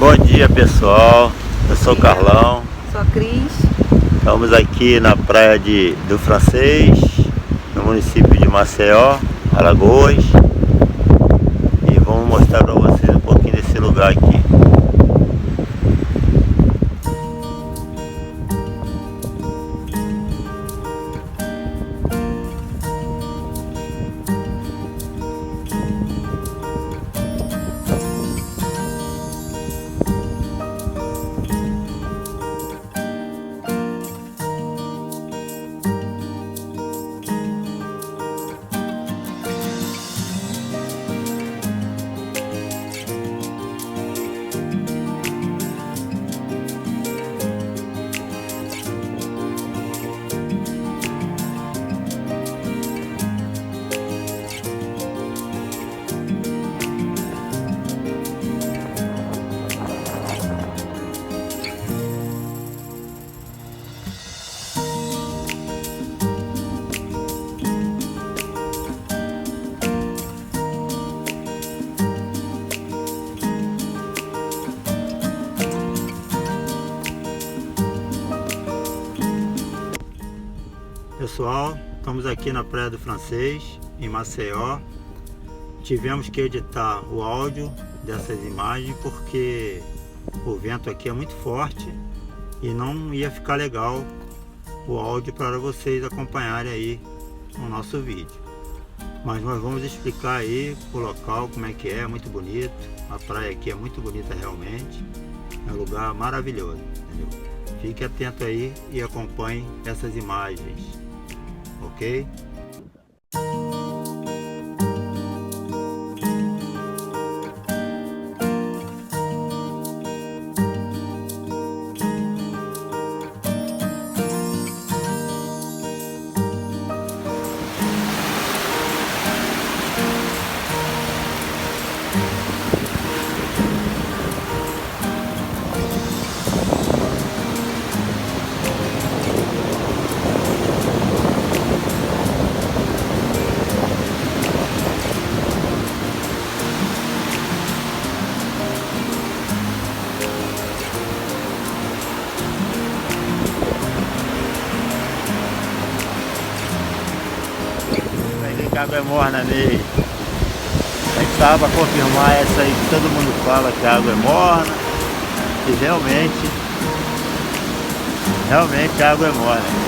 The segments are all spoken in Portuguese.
Bom dia, pessoal, eu sou o Carlão. Sou a Cris. Estamos aqui na praia do Francês, no município de Maceió, Alagoas, e vamos mostrar para vocês um pouquinho desse lugar aqui. Pessoal, estamos aqui na Praia do Francês, em Maceió. Tivemos que editar o áudio dessas imagens porque o vento aqui é muito forte e não ia ficar legal o áudio para vocês acompanharem aí no nosso vídeo. Mas nós vamos explicar aí o local, como é que é muito bonito. A praia aqui é muito bonita realmente, é um lugar maravilhoso, entendeu? Fique atento aí e acompanhe essas imagens. Ok? A água é morna nele. A gente estava para confirmar essa aí que todo mundo fala que a água é morna. E realmente a água é morna.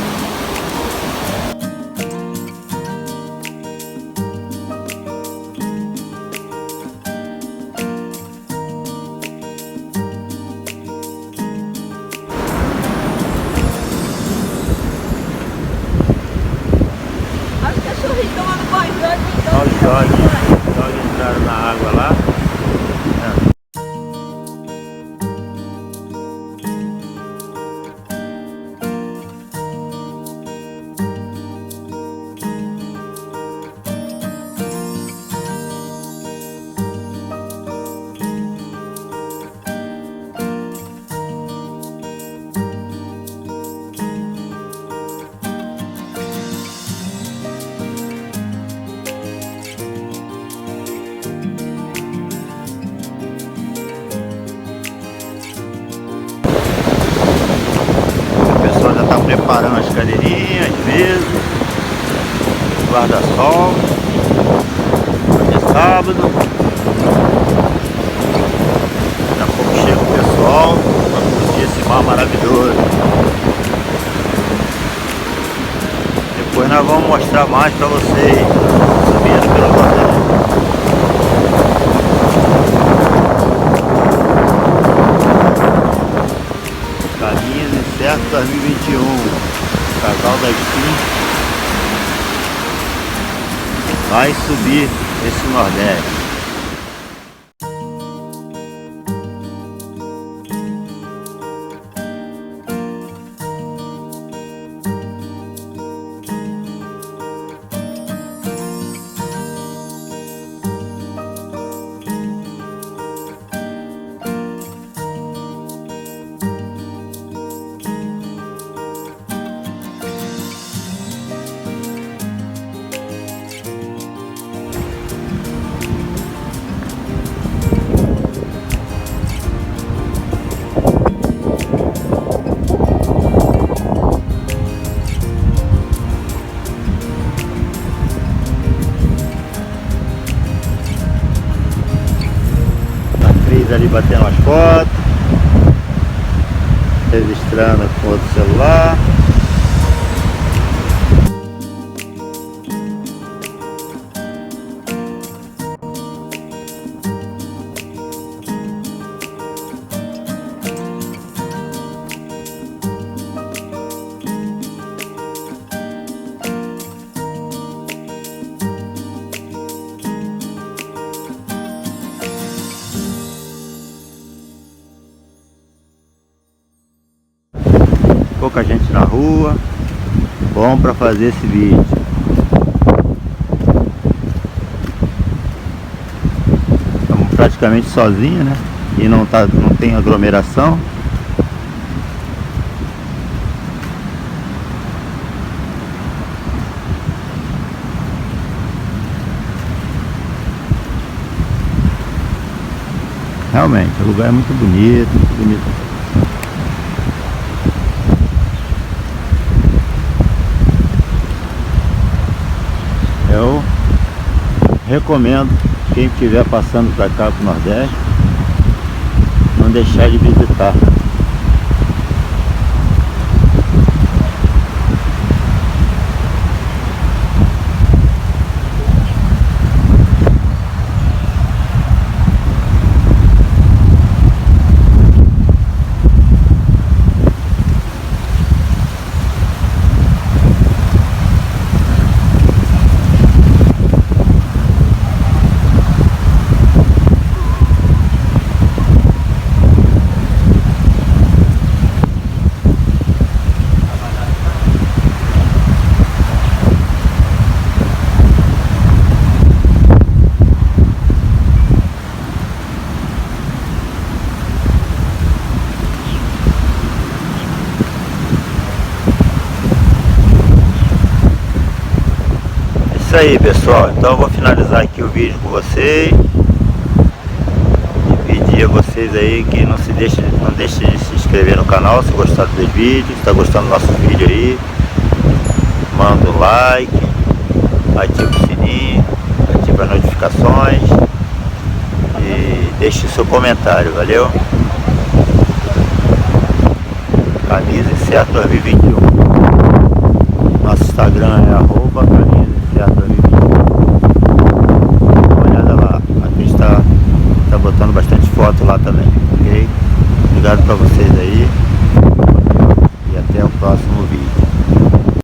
Olha os dog entraram na água lá. Preparando as cadeirinhas, mesas, guarda-sol. Hoje é sábado. Daqui a pouco chega o pessoal para curtir esse mar maravilhoso. Depois nós vamos mostrar mais para vocês subindo pelo bordão. Caminhos Incerto 2021. Casal da Spin vai subir esse Nordeste. umas fotos, registrando com outro celular. Pouca gente na rua, bom para fazer esse vídeo. Estamos praticamente sozinhos, né? E não tem aglomeração. Realmente, o lugar é muito bonito, muito bonito. Eu recomendo quem estiver passando para cá, para o Nordeste, não deixar de visitar. Isso aí, pessoal, então eu vou finalizar aqui o vídeo com vocês e pedir a vocês aí que não deixem de se inscrever no canal se gostar dos vídeos. Se está gostando do nosso vídeo aí, manda um like, ativa o sininho, ativa as notificações e deixe seu comentário, valeu? Camisa Incerto 2021. Nosso Instagram é @Camisa Incerto 2021. Dá uma olhada lá. A gente tá botando bastante foto lá também, ok? Obrigado pra vocês aí. E até o próximo vídeo.